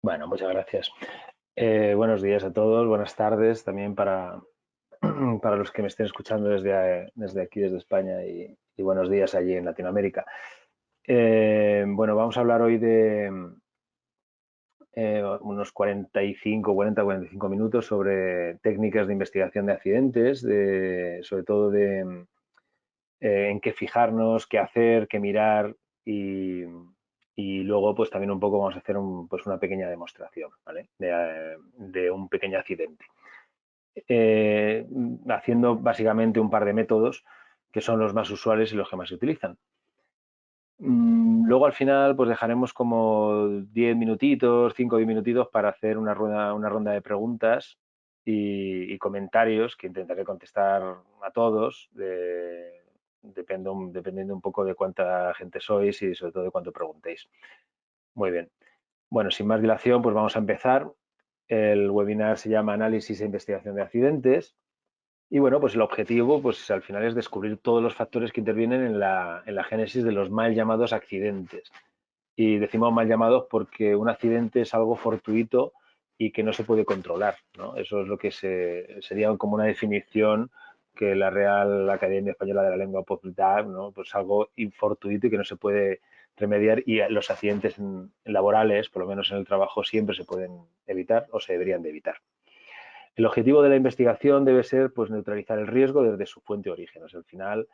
Bueno, muchas gracias. Buenos días a todos, buenas tardes también para los que me estén escuchando desde aquí, desde España, y buenos días allí en Latinoamérica. Bueno, vamos a hablar hoy de unos 40, 45 minutos sobre técnicas de investigación de accidentes, sobre todo en qué fijarnos, qué hacer, qué mirar y luego pues también un poco vamos a hacer pues una pequeña demostración, ¿vale? De un pequeño accidente. Haciendo básicamente un par de métodos que son los más usuales y los que más se utilizan. Luego al final pues dejaremos como 10 minutitos, 5 o 10 minutitos para hacer una ronda de preguntas y comentarios que intentaré contestar a todos, dependiendo un poco de cuánta gente sois y sobre todo de cuánto preguntéis. Muy bien. Bueno, sin más dilación, pues vamos a empezar. El webinar se llama Análisis e Investigación de Accidentes. Y bueno, pues el objetivo, pues al final es descubrir todos los factores que intervienen en la génesis de los mal llamados accidentes. Y decimos mal llamados porque un accidente es algo fortuito y que no se puede controlar, ¿no? Eso es lo que sería como una definición que la Real Academia Española de la Lengua da, ¿no? Pues algo infortuito y que no se puede remediar, y los accidentes laborales, por lo menos en el trabajo, siempre se pueden evitar o se deberían de evitar. El objetivo de la investigación debe ser pues, neutralizar el riesgo desde su fuente de origen. O sea, al final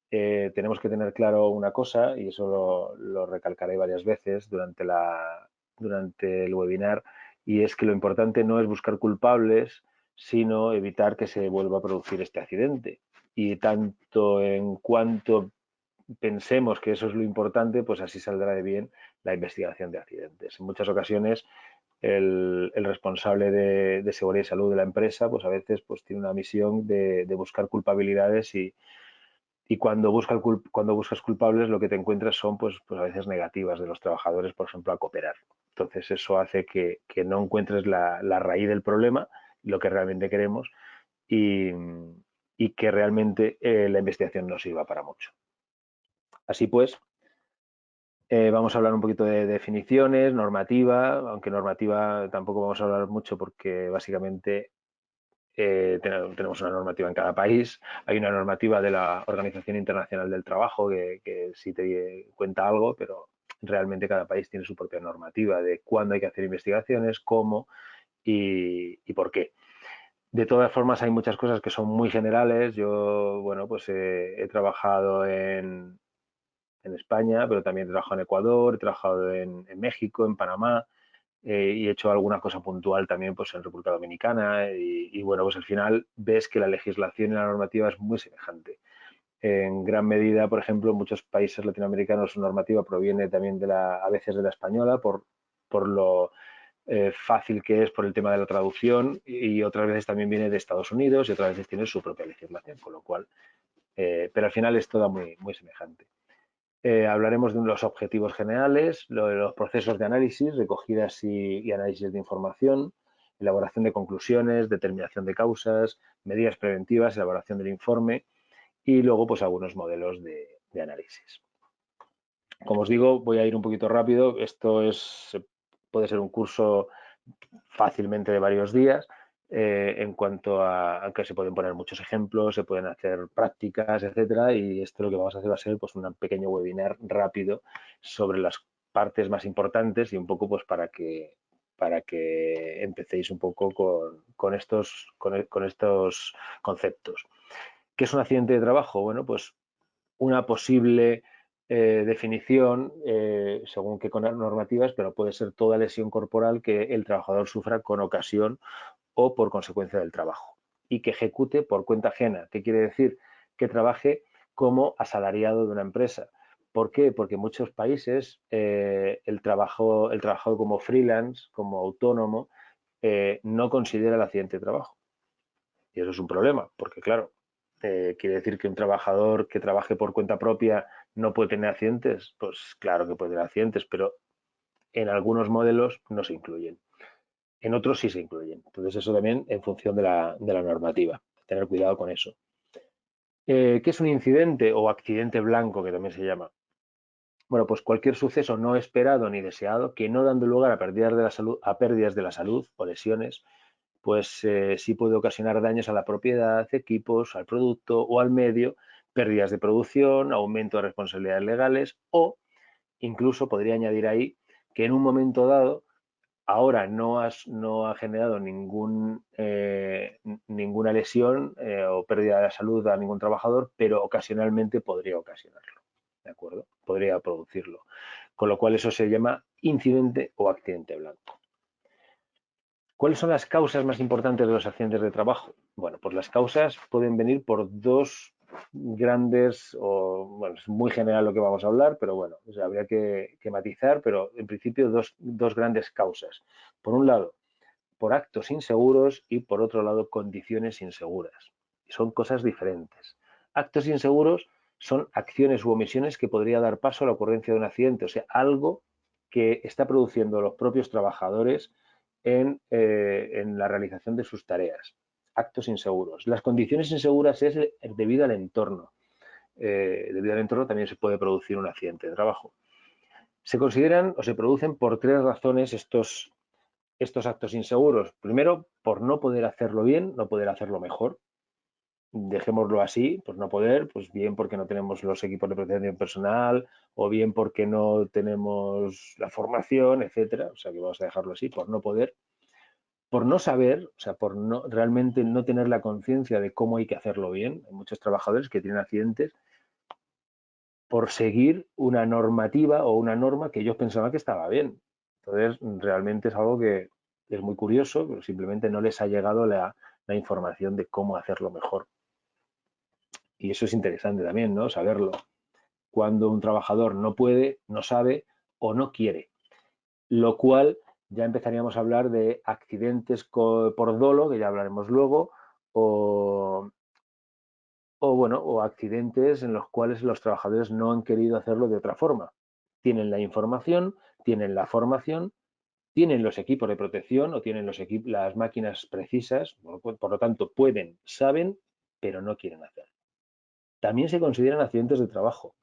tenemos que tener claro una cosa, y eso lo recalcaré varias veces durante el webinar, y es que lo importante no es buscar culpables, sino evitar que se vuelva a producir este accidente. Y tanto en cuanto pensemos que eso es lo importante, pues así saldrá de bien la investigación de accidentes. En muchas ocasiones el responsable de seguridad y salud de la empresa, pues a veces pues tiene una misión de buscar culpabilidades, y cuando buscas culpables lo que te encuentras son pues a veces negativas de los trabajadores, por ejemplo, a cooperar. Entonces eso hace que no encuentres la raíz del problema, lo que realmente queremos, y, y que realmente la investigación no sirva para mucho. Así pues, vamos a hablar un poquito de definiciones, normativa, aunque normativa tampoco vamos a hablar mucho porque básicamente tenemos una normativa en cada país. Hay una normativa de la Organización Internacional del Trabajo que sí te cuenta algo, pero realmente cada país tiene su propia normativa de cuándo hay que hacer investigaciones, cómo y por qué. De todas formas, hay muchas cosas que son muy generales. Yo, bueno, pues he trabajado en España, pero también he trabajado en Ecuador, he trabajado en México, en Panamá, y he hecho alguna cosa puntual también pues en República Dominicana, y bueno, pues al final ves que la legislación y la normativa es muy semejante. En gran medida, por ejemplo, en muchos países latinoamericanos su normativa proviene también a veces de la española por lo fácil que es por el tema de la traducción, y otras veces también viene de Estados Unidos y otras veces tiene su propia legislación, con lo cual, pero al final es toda muy, muy semejante. Hablaremos de los objetivos generales, de los procesos de análisis, recogidas y análisis de información, elaboración de conclusiones, determinación de causas, medidas preventivas, elaboración del informe y luego pues algunos modelos de análisis. Como os digo, voy a ir un poquito rápido. Puede ser un curso fácilmente de varios días, en cuanto a que se pueden poner muchos ejemplos, se pueden hacer prácticas, etcétera, y esto lo que vamos a hacer va a ser pues un pequeño webinar rápido sobre las partes más importantes y un poco pues para que empecéis un poco con estos conceptos. ¿Qué es un accidente de trabajo? Bueno, pues una posible definición, según qué normativas, pero puede ser toda lesión corporal que el trabajador sufra con ocasión o por consecuencia del trabajo y que ejecute por cuenta ajena. ¿Qué quiere decir? Que trabaje como asalariado de una empresa. ¿Por qué? Porque en muchos países el trabajador como freelance, como autónomo, no considera el accidente de trabajo. Y eso es un problema, porque claro, quiere decir que un trabajador que trabaje por cuenta propia no puede tener accidentes. Pues claro que puede tener accidentes, pero en algunos modelos no se incluyen. En otros sí se incluyen. Entonces eso también en función de la normativa. Tener cuidado con eso. ¿Qué es un incidente o accidente blanco, que también se llama? Bueno, pues cualquier suceso no esperado ni deseado que no dando lugar a pérdidas de la salud o lesiones, pues sí puede ocasionar daños a la propiedad, equipos, al producto o al medio, pérdidas de producción, aumento de responsabilidades legales o incluso podría añadir ahí que en un momento dado ahora no ha generado ninguna lesión o pérdida de la salud a ningún trabajador, pero ocasionalmente podría ocasionarlo, ¿de acuerdo? Podría producirlo. Con lo cual eso se llama incidente o accidente blanco. ¿Cuáles son las causas más importantes de los accidentes de trabajo? Bueno, pues las causas pueden venir por dos grandes, bueno, es muy general lo que vamos a hablar, pero bueno, o sea, habría que matizar, pero en principio dos grandes causas. Por un lado, por actos inseguros y por otro lado, condiciones inseguras. Son cosas diferentes. Actos inseguros son acciones u omisiones que podría dar paso a la ocurrencia de un accidente, o sea, algo que está produciendo los propios trabajadores en la realización de sus tareas. Actos inseguros. Las condiciones inseguras es debido al entorno. Debido al entorno también se puede producir un accidente de trabajo. Se consideran o se producen por tres razones estos actos inseguros. Primero, por no poder hacerlo bien, no poder hacerlo mejor. Dejémoslo así, pues no poder, pues bien porque no tenemos los equipos de protección personal o bien porque no tenemos la formación, etcétera. O sea que vamos a dejarlo así, por no poder, por no saber, o sea, por no realmente no tener la conciencia de cómo hay que hacerlo bien. Hay muchos trabajadores que tienen accidentes por seguir una normativa o una norma que ellos pensaban que estaba bien. Entonces, realmente es algo que es muy curioso, pero simplemente no les ha llegado la información de cómo hacerlo mejor. Y eso es interesante también, ¿no? Saberlo. Cuando un trabajador no puede, no sabe o no quiere. Lo cual ya empezaríamos a hablar de accidentes por dolo, que ya hablaremos luego, o accidentes en los cuales los trabajadores no han querido hacerlo de otra forma. Tienen la información, tienen la formación, tienen los equipos de protección o tienen las máquinas precisas, por lo tanto pueden, saben, pero no quieren hacer. También se consideran accidentes de trabajo.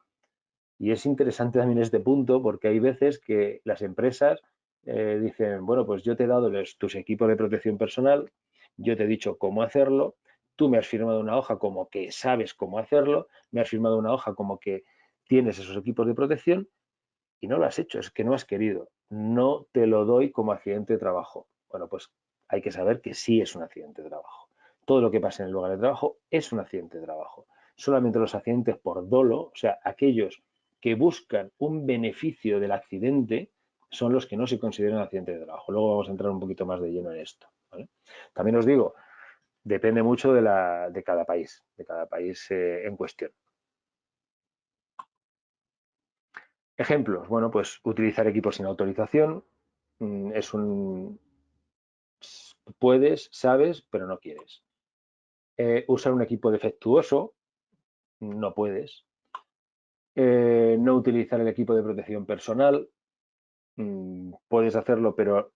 Y es interesante también este punto porque hay veces que las empresas dicen, bueno, pues yo te he dado tus equipos de protección personal, yo te he dicho cómo hacerlo, tú me has firmado una hoja como que sabes cómo hacerlo, me has firmado una hoja como que tienes esos equipos de protección y no lo has hecho, es que no has querido, no te lo doy como accidente de trabajo. Bueno, pues hay que saber que sí es un accidente de trabajo. Todo lo que pasa en el lugar de trabajo es un accidente de trabajo. Solamente los accidentes por dolo, o sea, aquellos que buscan un beneficio del accidente, son los que no se consideran accidentes de trabajo. Luego vamos a entrar un poquito más de lleno en esto, ¿vale? También os digo, depende mucho de cada país en cuestión. Ejemplos, bueno, pues utilizar equipos sin autorización, es puedes, sabes, pero no quieres. Usar un equipo defectuoso, no puedes. No utilizar el equipo de protección personal, puedes hacerlo, pero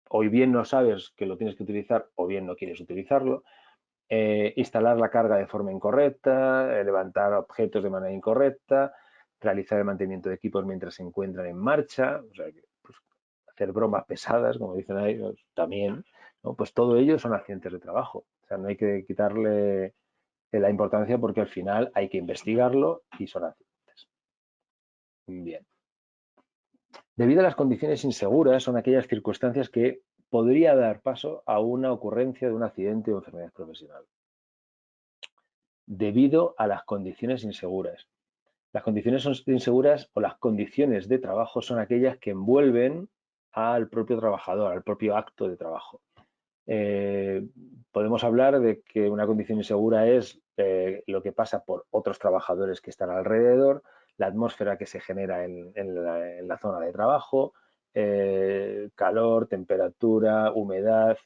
o bien no sabes que lo tienes que utilizar o bien no quieres utilizarlo. Instalar la carga de forma incorrecta, levantar objetos de manera incorrecta, realizar el mantenimiento de equipos mientras se encuentran en marcha, o sea, pues, hacer bromas pesadas, como dicen ahí, pues, también, ¿no? Pues todo ello son accidentes de trabajo. O sea, no hay que quitarle la importancia porque al final hay que investigarlo y son accidentes. Bien. Debido a las condiciones inseguras, son aquellas circunstancias que podría dar paso a una ocurrencia de un accidente o enfermedad profesional. Debido a las condiciones inseguras. Las condiciones inseguras o las condiciones de trabajo son aquellas que envuelven al propio trabajador, al propio acto de trabajo. Podemos hablar de que una condición insegura es lo que pasa por otros trabajadores que están alrededor, la atmósfera que se genera en la zona de trabajo, calor, temperatura, humedad,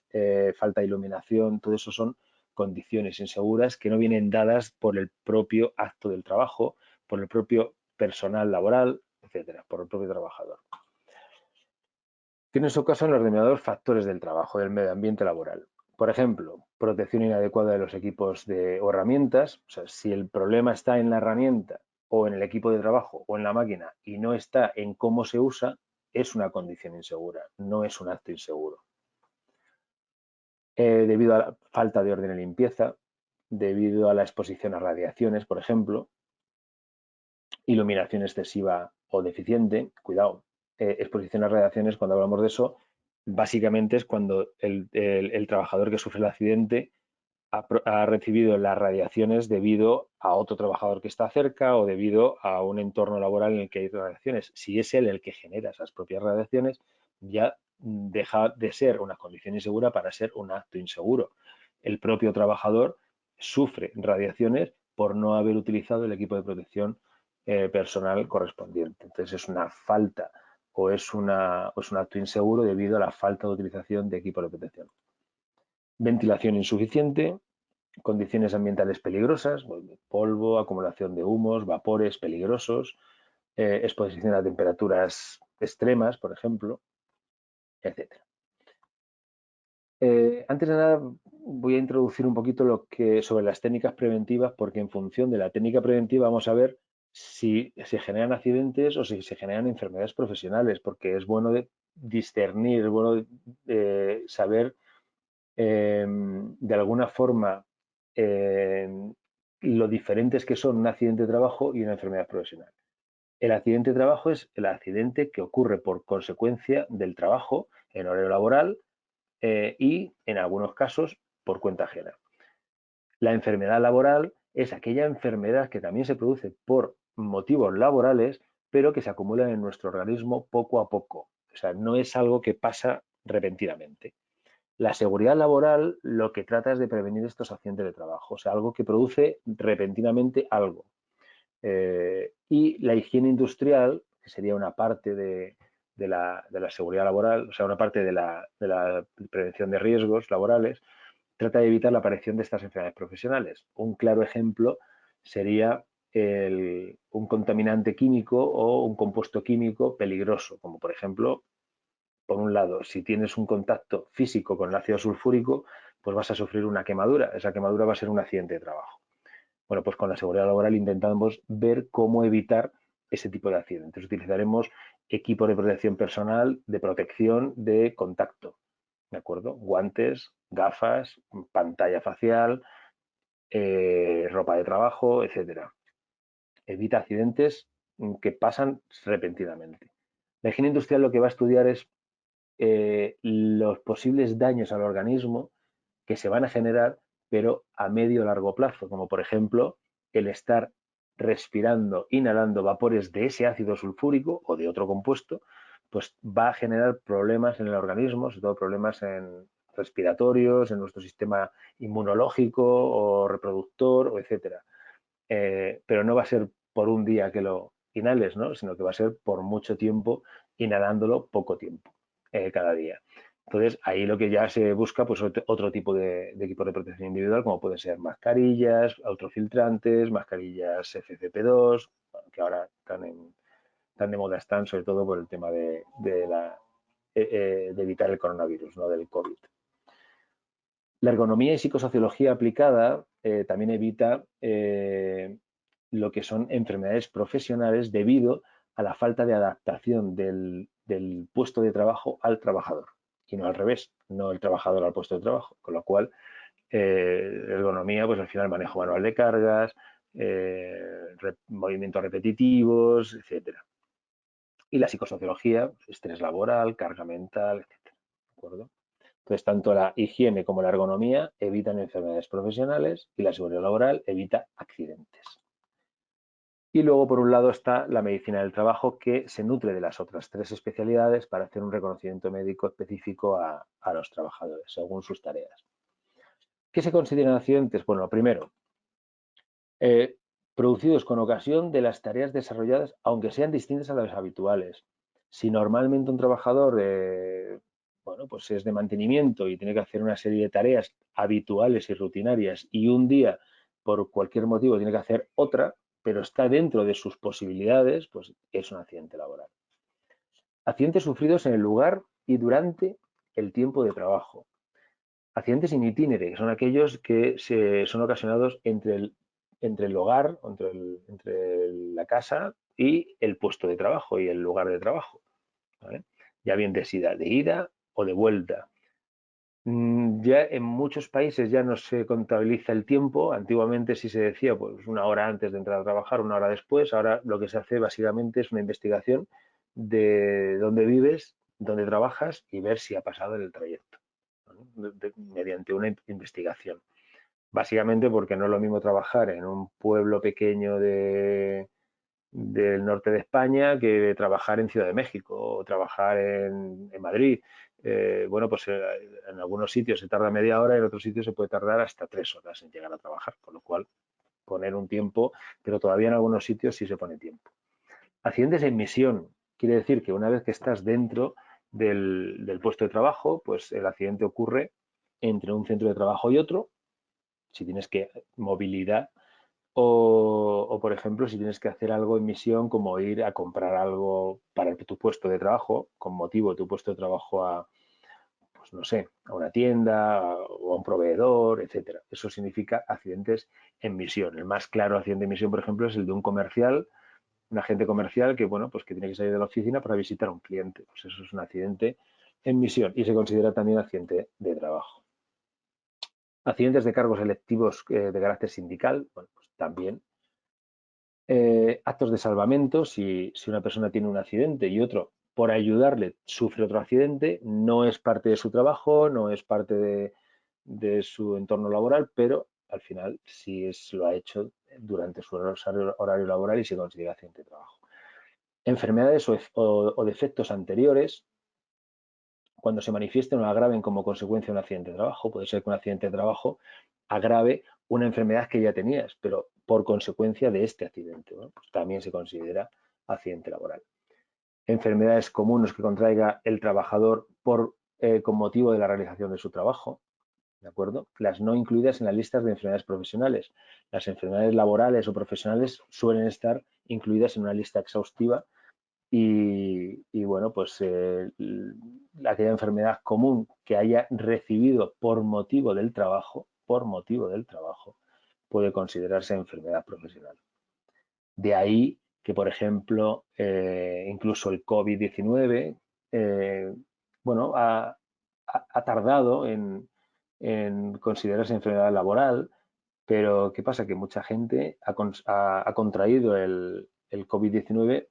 falta de iluminación, todo eso son condiciones inseguras que no vienen dadas por el propio acto del trabajo, por el propio personal laboral, etcétera, por el propio trabajador. Tiene su caso en los denominados factores del trabajo, del medio ambiente laboral. Por ejemplo, protección inadecuada de los equipos o herramientas. O sea, si el problema está en la herramienta o en el equipo de trabajo o en la máquina y no está en cómo se usa, es una condición insegura, no es un acto inseguro. Debido a la falta de orden y limpieza, debido a la exposición a radiaciones, por ejemplo, iluminación excesiva o deficiente, cuidado, exposición a radiaciones, cuando hablamos de eso, básicamente es cuando el trabajador que sufre el accidente ha recibido las radiaciones debido a otro trabajador que está cerca o debido a un entorno laboral en el que hay radiaciones. Si es él el que genera esas propias radiaciones, ya deja de ser una condición insegura para ser un acto inseguro. El propio trabajador sufre radiaciones por no haber utilizado el equipo de protección personal correspondiente. Entonces es una falta o es un acto inseguro debido a la falta de utilización de equipo de protección. Ventilación insuficiente, condiciones ambientales peligrosas, polvo, acumulación de humos, vapores peligrosos, exposición a temperaturas extremas, por ejemplo, etc. Antes de nada, voy a introducir un poquito sobre las técnicas preventivas, porque en función de la técnica preventiva vamos a ver si se generan accidentes o si se generan enfermedades profesionales, porque es bueno discernir, es bueno saber de alguna forma lo diferentes que son un accidente de trabajo y una enfermedad profesional. El accidente de trabajo es el accidente que ocurre por consecuencia del trabajo en horario laboral y, en algunos casos, por cuenta ajena. La enfermedad laboral es aquella enfermedad que también se produce por motivos laborales, pero que se acumula en nuestro organismo poco a poco. O sea, no es algo que pasa repentinamente. La seguridad laboral lo que trata es de prevenir estos accidentes de trabajo, o sea, algo que produce repentinamente algo. Y la higiene industrial, que sería una parte de la seguridad laboral, o sea, una parte de la prevención de riesgos laborales, trata de evitar la aparición de estas enfermedades profesionales. Un claro ejemplo sería un contaminante químico o un compuesto químico peligroso, como por ejemplo, por un lado, si tienes un contacto físico con el ácido sulfúrico, pues vas a sufrir una quemadura. Esa quemadura va a ser un accidente de trabajo. Bueno, pues con la seguridad laboral intentamos ver cómo evitar ese tipo de accidentes. Utilizaremos equipo de protección personal, de protección de contacto, ¿de acuerdo? Guantes, gafas, pantalla facial, ropa de trabajo, etcétera. Evita accidentes que pasan repentinamente. La higiene industrial lo que va a estudiar es los posibles daños al organismo que se van a generar, pero a medio o largo plazo, como por ejemplo el estar respirando, inhalando vapores de ese ácido sulfúrico o de otro compuesto, pues va a generar problemas en el organismo, sobre todo problemas respiratorios, en nuestro sistema inmunológico o reproductor, o etcétera. Pero no va a ser por un día que lo inhales, ¿no? Sino que va a ser por mucho tiempo, inhalándolo poco tiempo, cada día. Entonces, ahí lo que ya se busca, pues otro tipo de equipo de protección individual, como pueden ser mascarillas, autofiltrantes, mascarillas FFP2, que ahora tan de moda están, sobre todo por el tema de evitar el coronavirus, ¿no? Del COVID. La ergonomía y psicosociología aplicada también evita lo que son enfermedades profesionales debido a la falta de adaptación del puesto de trabajo al trabajador y no al revés, no el trabajador al puesto de trabajo, con lo cual ergonomía, pues al final manejo manual de cargas, movimientos repetitivos, etcétera. Y la psicosociología, pues, estrés laboral, carga mental, etcétera. ¿De acuerdo? Entonces, tanto la higiene como la ergonomía evitan enfermedades profesionales y la seguridad laboral evita accidentes. Y luego, por un lado, está la medicina del trabajo, que se nutre de las otras tres especialidades para hacer un reconocimiento médico específico a los trabajadores, según sus tareas. ¿Qué se consideran accidentes? Bueno, lo primero, producidos con ocasión de las tareas desarrolladas, aunque sean distintas a las habituales. Si normalmente un trabajador bueno, pues es de mantenimiento y tiene que hacer una serie de tareas habituales y rutinarias y un día, por cualquier motivo, tiene que hacer otra, pero está dentro de sus posibilidades, pues es un accidente laboral. Accidentes sufridos en el lugar y durante el tiempo de trabajo. Accidentes in itinere, que son aquellos que son ocasionados entre el hogar, entre la casa y el puesto de trabajo y el lugar de trabajo, ¿vale? Ya bien de ida o de vuelta. Ya en muchos países ya no se contabiliza el tiempo. Antiguamente sí se decía pues una hora antes de entrar a trabajar, una hora después. Ahora lo que se hace básicamente es una investigación de dónde vives, dónde trabajas y ver si ha pasado en el trayecto, ¿no? Mediante una investigación. Básicamente porque no es lo mismo trabajar en un pueblo pequeño del norte de España que trabajar en Ciudad de México o trabajar en Madrid. Bueno, pues en algunos sitios se tarda media hora y en otros sitios se puede tardar hasta 3 horas en llegar a trabajar, con lo cual poner un tiempo, pero todavía en algunos sitios sí se pone tiempo. Accidentes en misión, quiere decir que una vez que estás dentro del puesto de trabajo, pues el accidente ocurre entre un centro de trabajo y otro, si tienes que movilidad por ejemplo, si tienes que hacer algo en misión como ir a comprar algo para tu puesto de trabajo, con motivo de tu puesto de trabajo a, pues no sé, a una tienda o a un proveedor, etcétera. Eso significa accidentes en misión. El más claro accidente en misión, por ejemplo, es el de un comercial, un agente comercial que, bueno, pues que tiene que salir de la oficina para visitar a un cliente. Pues eso es un accidente en misión y se considera también accidente de trabajo. Accidentes de cargos electivos de carácter sindical, bueno, pues también actos de salvamento, si una persona tiene un accidente y otro, por ayudarle, sufre otro accidente, no es parte de su trabajo, no es parte de su entorno laboral, pero al final sí lo ha hecho durante su horario laboral y se considera accidente de trabajo. Enfermedades o defectos anteriores, cuando se manifiesten o agraven como consecuencia de un accidente de trabajo. Puede ser que un accidente de trabajo agrave una enfermedad que ya tenías, pero por consecuencia de este accidente, ¿no? Pues también se considera accidente laboral. Enfermedades comunes que contraiga el trabajador con motivo de la realización de su trabajo, ¿de acuerdo? Las no incluidas en las listas de enfermedades profesionales. Las enfermedades laborales o profesionales suelen estar incluidas en una lista exhaustiva bueno, pues aquella enfermedad común que haya recibido por motivo del trabajo, puede considerarse enfermedad profesional. De ahí que, por ejemplo, incluso el COVID-19, bueno, ha tardado en considerarse enfermedad laboral, pero ¿qué pasa? Que mucha gente ha contraído el COVID-19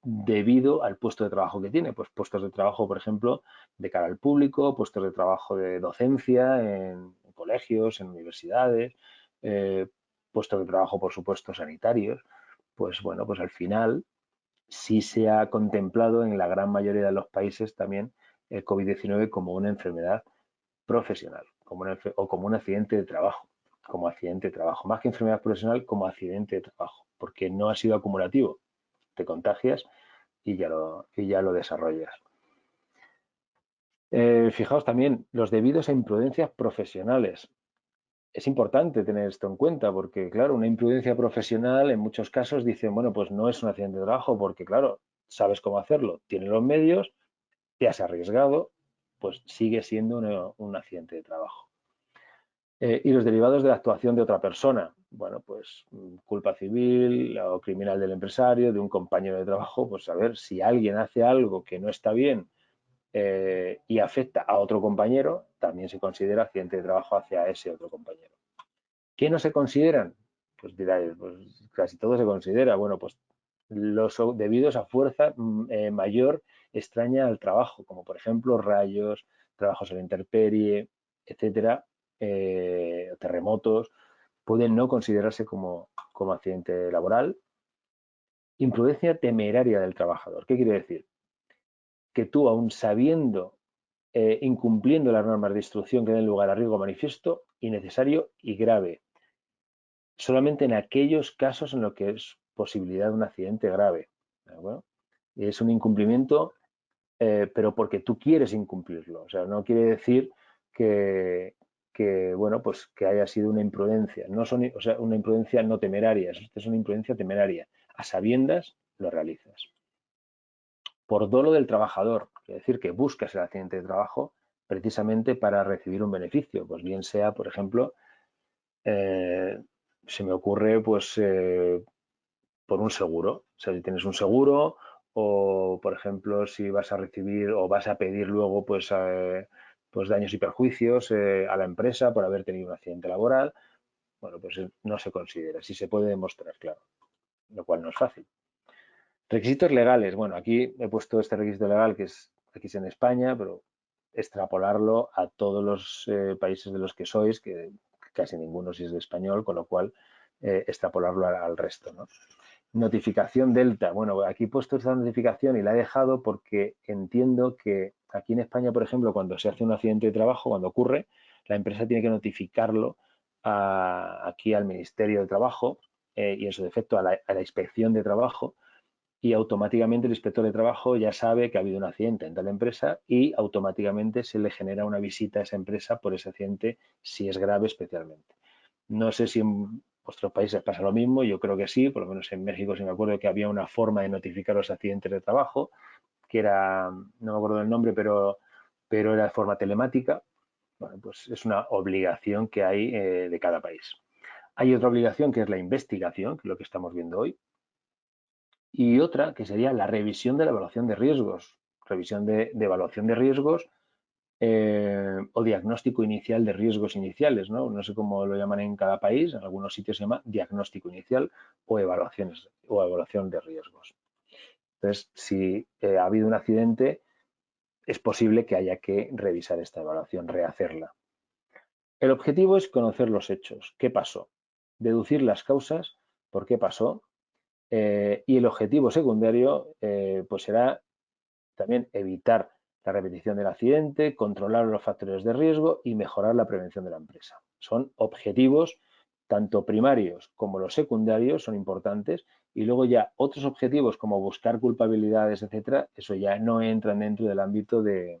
debido al puesto de trabajo que tiene. Pues puestos de trabajo, por ejemplo, de cara al público, puestos de trabajo de docencia en colegios, en universidades, eh, puestos de trabajo, por supuesto, sanitarios. Pues bueno, pues al final sí se ha contemplado en la gran mayoría de los países también el COVID-19 como una enfermedad profesional o como un accidente de trabajo, como accidente de trabajo, más que enfermedad profesional, como accidente de trabajo, porque no ha sido acumulativo. Te contagias y ya lo desarrollas. Fijaos también los debidos a imprudencias profesionales. Es importante tener esto en cuenta porque, claro, una imprudencia profesional en muchos casos dicen, bueno, pues no es un accidente de trabajo porque, claro, sabes cómo hacerlo, tienes los medios, te has arriesgado, pues sigue siendo un accidente de trabajo. Y los derivados de la actuación de otra persona. Bueno, pues culpa civil o criminal del empresario, de un compañero de trabajo, pues a ver, si alguien hace algo que no está bien y afecta a otro compañero, también se considera accidente de trabajo hacia ese otro compañero. ¿Qué no se consideran? Pues diráis, pues casi todo se considera. Bueno, pues los debidos a fuerza mayor extraña al trabajo, como por ejemplo rayos, trabajos a la intemperie, etcétera, terremotos, pueden no considerarse como accidente laboral. Imprudencia temeraria del trabajador. ¿Qué quiere decir? Que tú, aun sabiendo, incumpliendo las normas de instrucción que den lugar a riesgo manifiesto, innecesario y grave, solamente en aquellos casos en los que es posibilidad de un accidente grave. ¿De es un incumplimiento, pero porque tú quieres incumplirlo. O sea, no quiere decir bueno, pues que haya sido una imprudencia. No son, o sea, una imprudencia no temeraria. Esto es una imprudencia temeraria. A sabiendas lo realizas. Por dolo del trabajador, es decir, que buscas el accidente de trabajo precisamente para recibir un beneficio. Pues bien sea, por ejemplo, se me ocurre, pues, por un seguro. O sea, si tienes un seguro o, por ejemplo, si vas a recibir o vas a pedir luego pues daños y perjuicios a la empresa por haber tenido un accidente laboral, bueno, pues no se considera. Si se puede demostrar, claro, lo cual no es fácil. Requisitos legales. Bueno, aquí he puesto este requisito legal que es aquí es en España, pero extrapolarlo a todos los países de los que sois, que casi ninguno si es de español, con lo cual extrapolarlo al resto, ¿no? Notificación delta. Bueno, aquí he puesto esta notificación y la he dejado porque entiendo que aquí en España, por ejemplo, cuando se hace un accidente de trabajo, cuando ocurre, la empresa tiene que notificarlo aquí al Ministerio de Trabajo y en su defecto a la Inspección de Trabajo, y automáticamente el inspector de trabajo ya sabe que ha habido un accidente en tal empresa y automáticamente se le genera una visita a esa empresa por ese accidente si es grave especialmente. No sé si en vuestros países pasa lo mismo, yo creo que sí, por lo menos en México sí me acuerdo que había una forma de notificar los accidentes de trabajo, que era, no me acuerdo del nombre, pero era de forma telemática. Bueno, pues es una obligación que hay de cada país. Hay otra obligación que es la investigación, que es lo que estamos viendo hoy, y otra que sería la revisión de la evaluación de riesgos, revisión de evaluación de riesgos o diagnóstico inicial de riesgos iniciales, ¿no? No sé cómo lo llaman en cada país, en algunos sitios se llama diagnóstico inicial o evaluación de riesgos. Entonces, si ha habido un accidente, es posible que haya que revisar esta evaluación, rehacerla. El objetivo es conocer los hechos, qué pasó, deducir las causas, por qué pasó, y el objetivo secundario pues será también evitar la repetición del accidente, controlar los factores de riesgo y mejorar la prevención de la empresa. Son objetivos tanto primarios como los secundarios, son importantes, y luego ya otros objetivos como buscar culpabilidades, etcétera, eso ya no entran dentro del ámbito de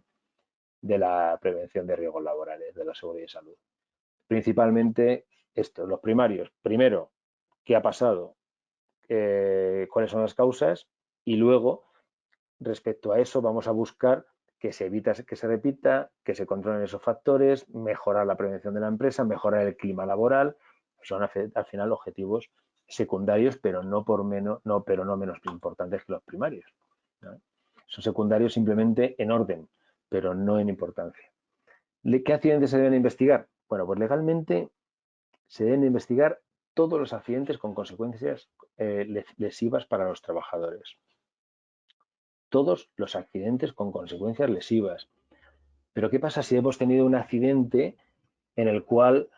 la prevención de riesgos laborales, de la seguridad y salud. Principalmente estos, los primarios. Primero, ¿qué ha pasado? ¿Cuáles son las causas? Y luego, respecto a eso, vamos a buscar que se evita que se repita, que se controlen esos factores, mejorar la prevención de la empresa, mejorar el clima laboral. Son al final objetivos secundarios, pero pero no menos importantes que los primarios, ¿no? Son secundarios simplemente en orden, pero no en importancia. ¿Qué accidentes se deben investigar? Bueno, pues legalmente se deben investigar todos los accidentes con consecuencias lesivas para los trabajadores. Todos los accidentes con consecuencias lesivas. Pero ¿qué pasa si hemos tenido un accidente en el cual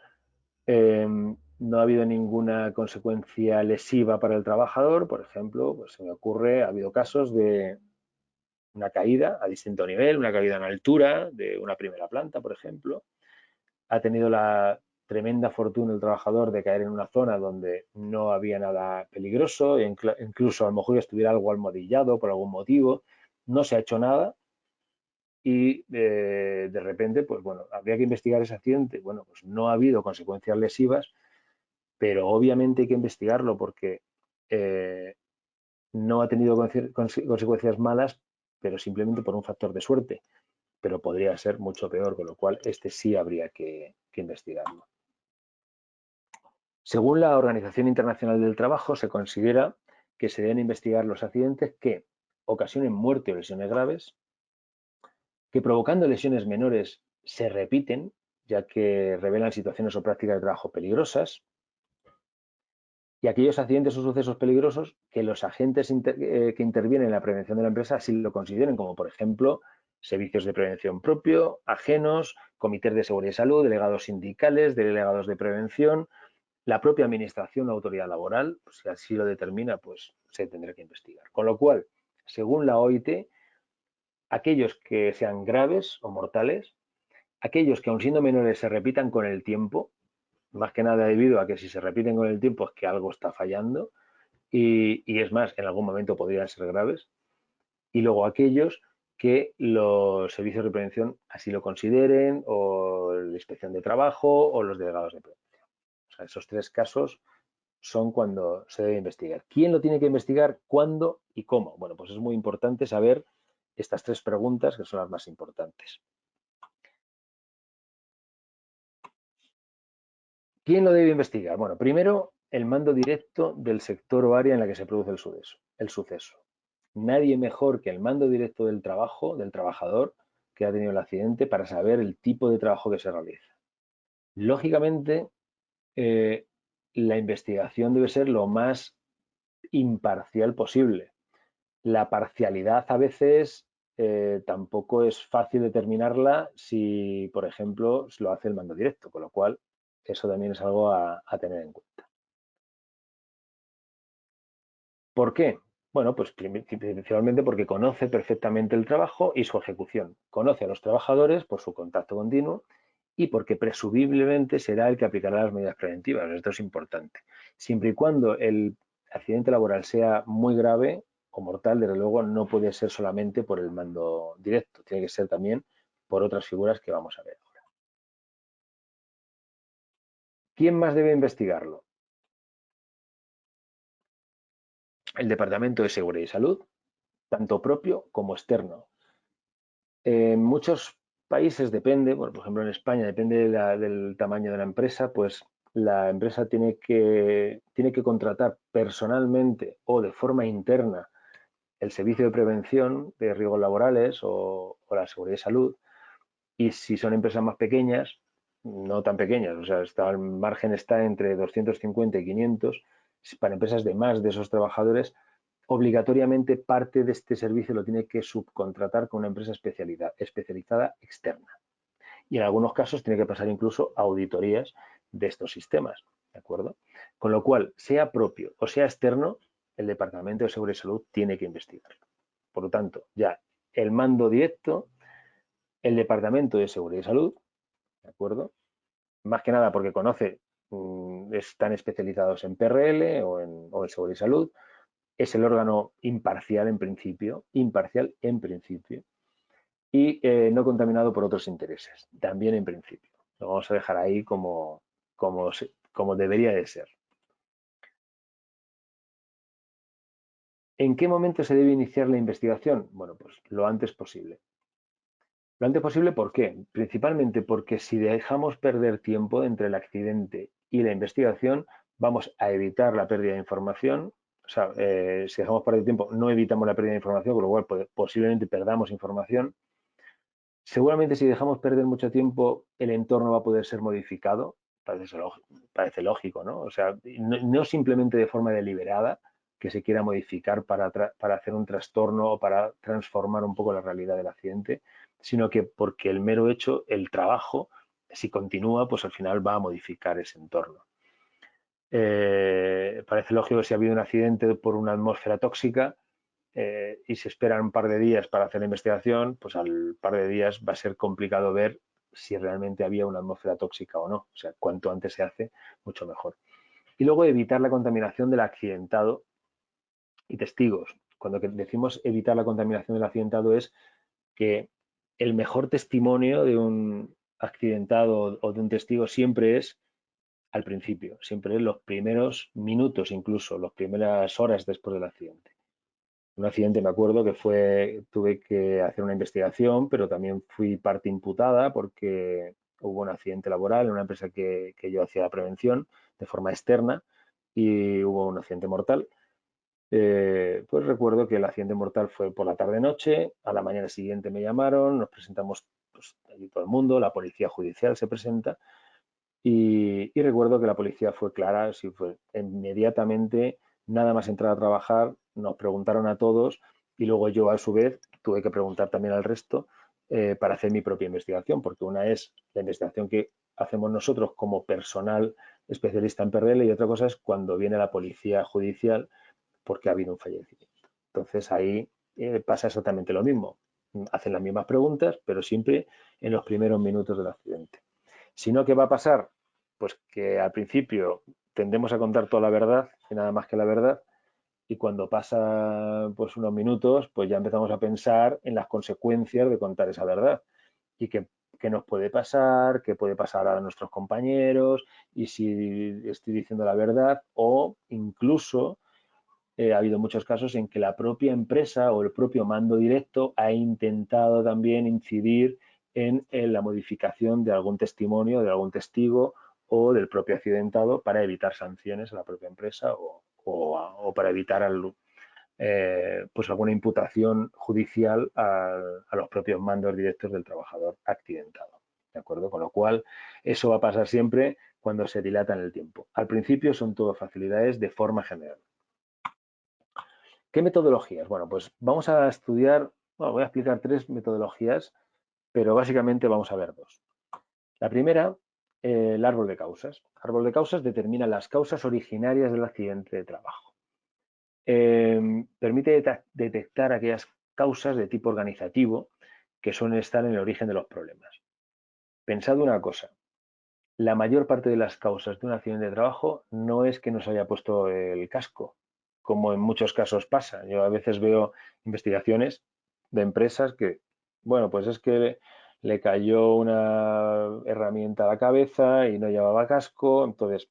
no ha habido ninguna consecuencia lesiva para el trabajador? Por ejemplo, pues se me ocurre, ha habido casos de una caída a distinto nivel, una caída en altura de una primera planta, por ejemplo. Ha tenido la tremenda fortuna el trabajador de caer en una zona donde no había nada peligroso, incluso a lo mejor estuviera algo almohadillado por algún motivo, no se ha hecho nada y de repente, pues bueno, habría que investigar ese accidente. Bueno, pues no ha habido consecuencias lesivas, pero obviamente hay que investigarlo porque no ha tenido consecuencias malas, pero simplemente por un factor de suerte, pero podría ser mucho peor, con lo cual este sí habría que investigarlo. Según la Organización Internacional del Trabajo, se considera que se deben investigar los accidentes que ocasionen muerte o lesiones graves, que provocando lesiones menores se repiten, ya que revelan situaciones o prácticas de trabajo peligrosas, y aquellos accidentes o sucesos peligrosos que los agentes que intervienen en la prevención de la empresa así lo consideren, como por ejemplo servicios de prevención propio, ajenos, comités de seguridad y salud, delegados sindicales, delegados de prevención, la propia administración o autoridad laboral, pues, si así lo determina, pues se tendrá que investigar. Con lo cual, según la OIT, aquellos que sean graves o mortales, aquellos que aun siendo menores se repitan con el tiempo, más que nada debido a que si se repiten con el tiempo es que algo está fallando y es más, en algún momento podrían ser graves, y luego aquellos que los servicios de prevención así lo consideren, o la inspección de trabajo o los delegados de prevención. O sea, esos tres casos son cuando se debe investigar. ¿Quién lo tiene que investigar? ¿Cuándo y cómo? Bueno, pues es muy importante saber estas tres preguntas que son las más importantes. ¿Quién lo debe investigar? Bueno, primero el mando directo del sector o área en la que se produce el suceso. Nadie mejor que el mando directo del trabajo, del trabajador que ha tenido el accidente, para saber el tipo de trabajo que se realiza. Lógicamente, la investigación debe ser lo más imparcial posible. La parcialidad a veces tampoco es fácil determinarla si, por ejemplo, lo hace el mando directo, con lo cual eso también es algo a tener en cuenta. ¿Por qué? Bueno, pues principalmente porque conoce perfectamente el trabajo y su ejecución. Conoce a los trabajadores por su contacto continuo y porque presumiblemente será el que aplicará las medidas preventivas. Esto es importante. Siempre y cuando el accidente laboral sea muy grave o mortal, desde luego no puede ser solamente por el mando directo, tiene que ser también por otras figuras que vamos a ver ahora. ¿Quién más debe investigarlo? El Departamento de Seguridad y Salud, tanto propio como externo. En muchos países depende, bueno, por ejemplo en España depende del tamaño de la empresa, pues la empresa tiene que contratar personalmente o de forma interna el servicio de prevención de riesgos laborales o la seguridad y salud. Y si son empresas más pequeñas, no tan pequeñas, o sea, el margen está entre 250 y 500, para empresas de más de esos trabajadores, obligatoriamente parte de este servicio lo tiene que subcontratar con una empresa especializada externa. Y en algunos casos tiene que pasar incluso auditorías de estos sistemas, ¿de acuerdo? Con lo cual, sea propio o sea externo, el Departamento de Seguridad y Salud tiene que investigarlo. Por lo tanto, ya el mando directo, el Departamento de Seguridad y Salud, ¿de acuerdo? Más que nada porque conoce, están especializados en PRL o en Seguridad y Salud, es el órgano imparcial en principio, y no contaminado por otros intereses, también en principio. Lo vamos a dejar ahí como debería de ser. ¿En qué momento se debe iniciar la investigación? Bueno, pues lo antes posible. Lo antes posible, ¿por qué? Principalmente porque si dejamos perder tiempo entre el accidente y la investigación, vamos a evitar la pérdida de información. O sea, si dejamos perder tiempo, no evitamos la pérdida de información, con lo cual posiblemente perdamos información. Seguramente si dejamos perder mucho tiempo, el entorno va a poder ser modificado. Parece lógico, ¿no? O sea, no simplemente de forma deliberada, que se quiera modificar para hacer un trastorno o para transformar un poco la realidad del accidente, sino que porque el mero hecho, el trabajo, si continúa, pues al final va a modificar ese entorno. Parece lógico que si ha habido un accidente por una atmósfera tóxica, y se esperan un par de días para hacer la investigación, pues al par de días va a ser complicado ver si realmente había una atmósfera tóxica o no. O sea, cuanto antes se hace, mucho mejor. Y luego evitar la contaminación del accidentado y testigos. Cuando decimos evitar la contaminación del accidentado es que el mejor testimonio de un accidentado o de un testigo siempre es al principio, siempre es los primeros minutos, incluso las primeras horas después del accidente. Un accidente, me acuerdo que tuve que hacer una investigación, pero también fui parte imputada porque hubo un accidente laboral en una empresa que yo hacía la prevención de forma externa y hubo un accidente mortal. Pues recuerdo que el accidente mortal fue por la tarde-noche, a la mañana siguiente me llamaron, nos presentamos, pues, allí todo el mundo, la policía judicial se presenta y recuerdo que la policía fue clara, sí, fue inmediatamente, nada más entrar a trabajar, nos preguntaron a todos y luego yo a su vez tuve que preguntar también al resto para hacer mi propia investigación, porque una es la investigación que hacemos nosotros como personal especialista en PRL y otra cosa es cuando viene la policía judicial porque ha habido un fallecimiento. Entonces ahí pasa exactamente lo mismo. Hacen las mismas preguntas, pero siempre en los primeros minutos del accidente. Si no, ¿qué va a pasar? Pues que al principio tendemos a contar toda la verdad y nada más que la verdad, y cuando pasa pues unos minutos, pues ya empezamos a pensar en las consecuencias de contar esa verdad y qué nos puede pasar, qué puede pasar a nuestros compañeros y si estoy diciendo la verdad, o incluso ha habido muchos casos en que la propia empresa o el propio mando directo ha intentado también incidir en la modificación de algún testimonio, de algún testigo o del propio accidentado para evitar sanciones a la propia empresa o para evitar pues alguna imputación judicial a los propios mandos directos del trabajador accidentado. ¿De acuerdo? Con lo cual, eso va a pasar siempre cuando se dilata en el tiempo. Al principio son todo facilidades de forma general. ¿Qué metodologías? Bueno, pues vamos a estudiar, bueno, voy a explicar 3 metodologías, pero básicamente vamos a ver 2. La primera, el árbol de causas. El árbol de causas determina las causas originarias del accidente de trabajo. Permite detectar aquellas causas de tipo organizativo que suelen estar en el origen de los problemas. Pensad una cosa, la mayor parte de las causas de un accidente de trabajo no es que no se haya puesto el casco, como en muchos casos pasa. Yo a veces veo investigaciones de empresas que, bueno, pues es que le cayó una herramienta a la cabeza y no llevaba casco, entonces,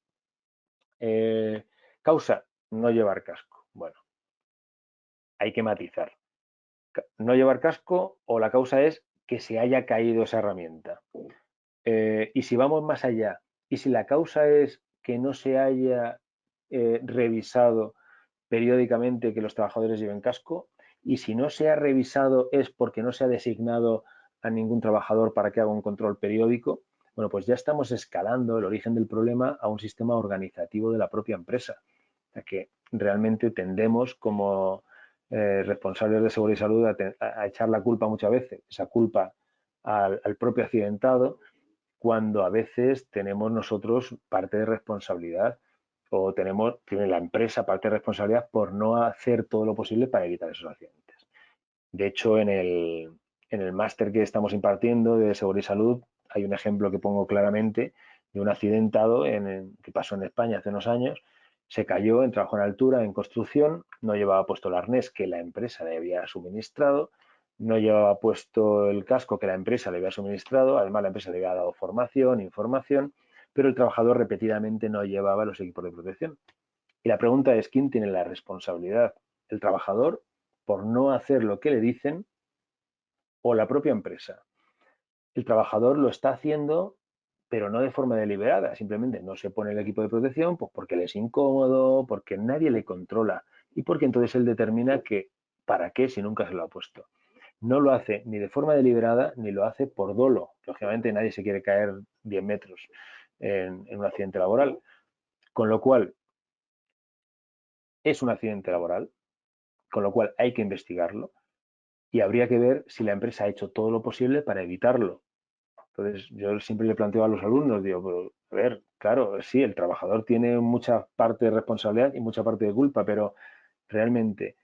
causa, no llevar casco. Bueno, hay que matizar. No llevar casco o la causa es que se haya caído esa herramienta. Y si vamos más allá, y si la causa es que no se haya revisado periódicamente que los trabajadores lleven casco, y si no se ha revisado es porque no se ha designado a ningún trabajador para que haga un control periódico, bueno, pues ya estamos escalando el origen del problema a un sistema organizativo de la propia empresa, a que realmente tendemos como responsables de seguridad y salud a echar la culpa muchas veces, esa culpa al propio accidentado, cuando a veces tenemos nosotros parte de responsabilidad o tiene la empresa parte de responsabilidad por no hacer todo lo posible para evitar esos accidentes. De hecho, en el máster que estamos impartiendo de seguridad y salud hay un ejemplo que pongo claramente de un accidentado que pasó en España hace unos años. Se cayó en trabajo en altura, en construcción, no llevaba puesto el arnés que la empresa le había suministrado, no llevaba puesto el casco que la empresa le había suministrado, además la empresa le había dado formación, información, pero el trabajador repetidamente no llevaba los equipos de protección. Y la pregunta es, ¿quién tiene la responsabilidad? ¿El trabajador por no hacer lo que le dicen o la propia empresa? El trabajador lo está haciendo, pero no de forma deliberada, simplemente no se pone el equipo de protección pues porque le es incómodo, porque nadie le controla y porque entonces él determina que para qué si nunca se lo ha puesto. No lo hace ni de forma deliberada ni lo hace por dolo. Lógicamente nadie se quiere caer 10 metros en un accidente laboral, con lo cual es un accidente laboral, con lo cual hay que investigarlo y habría que ver si la empresa ha hecho todo lo posible para evitarlo. Entonces, yo siempre le planteo a los alumnos, digo, pero, a ver, claro, sí, el trabajador tiene mucha parte de responsabilidad y mucha parte de culpa, pero realmente,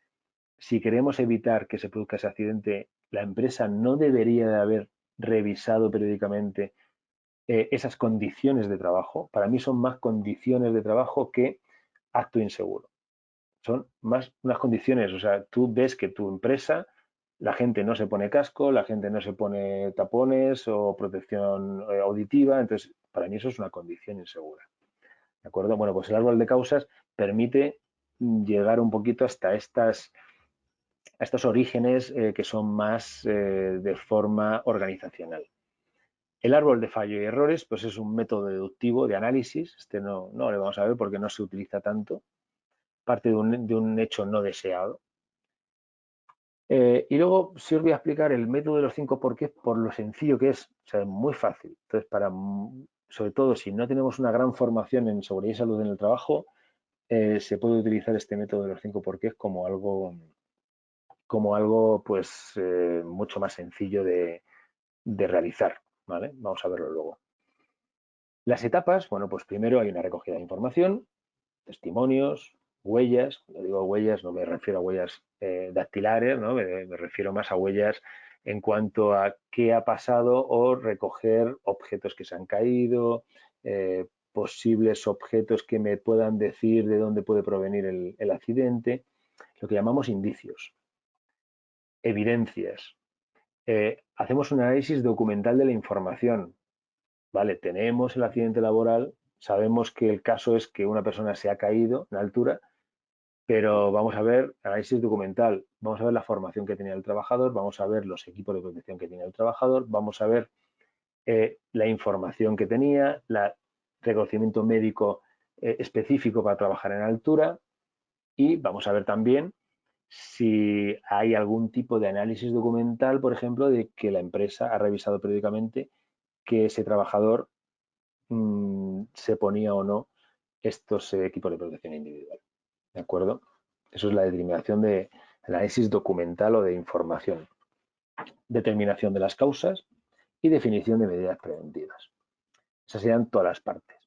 si queremos evitar que se produzca ese accidente, la empresa no debería de haber revisado periódicamente esas condiciones de trabajo. Para mí son más condiciones de trabajo que acto inseguro. Son más unas condiciones, o sea, tú ves que tu empresa, la gente no se pone casco, la gente no se pone tapones o protección auditiva, entonces para mí eso es una condición insegura. ¿De acuerdo? Bueno, pues el árbol de causas permite llegar un poquito hasta estos orígenes que son más de forma organizacional. El árbol de fallo y errores, pues es un método deductivo de análisis, este no le vamos a ver porque no se utiliza tanto, parte de un hecho no deseado. Y luego sí os voy a explicar el método de los 5 porqués por lo sencillo que es, o sea, es muy fácil. Entonces, sobre todo si no tenemos una gran formación en seguridad y salud en el trabajo, se puede utilizar este método de los 5 porqués como algo pues mucho más sencillo de realizar, ¿vale? Vamos a verlo luego. Las etapas, bueno, pues primero hay una recogida de información, testimonios, huellas. Cuando digo huellas no me refiero a huellas dactilares, ¿no? Me refiero más a huellas en cuanto a qué ha pasado o recoger objetos que se han caído, posibles objetos que me puedan decir de dónde puede provenir el accidente, lo que llamamos indicios, evidencias. Hacemos un análisis documental de la información. Vale, tenemos el accidente laboral, sabemos que el caso es que una persona se ha caído en altura, pero vamos a ver análisis documental, vamos a ver la formación que tenía el trabajador, vamos a ver los equipos de protección que tenía el trabajador, vamos a ver la información que tenía, reconocimiento médico específico para trabajar en altura, y vamos a ver también si hay algún tipo de análisis documental, por ejemplo, de que la empresa ha revisado periódicamente que ese trabajador se ponía o no estos equipos de protección individual. ¿De acuerdo? Eso es la determinación de análisis documental o de información. Determinación de las causas y definición de medidas preventivas. Esas serían todas las partes.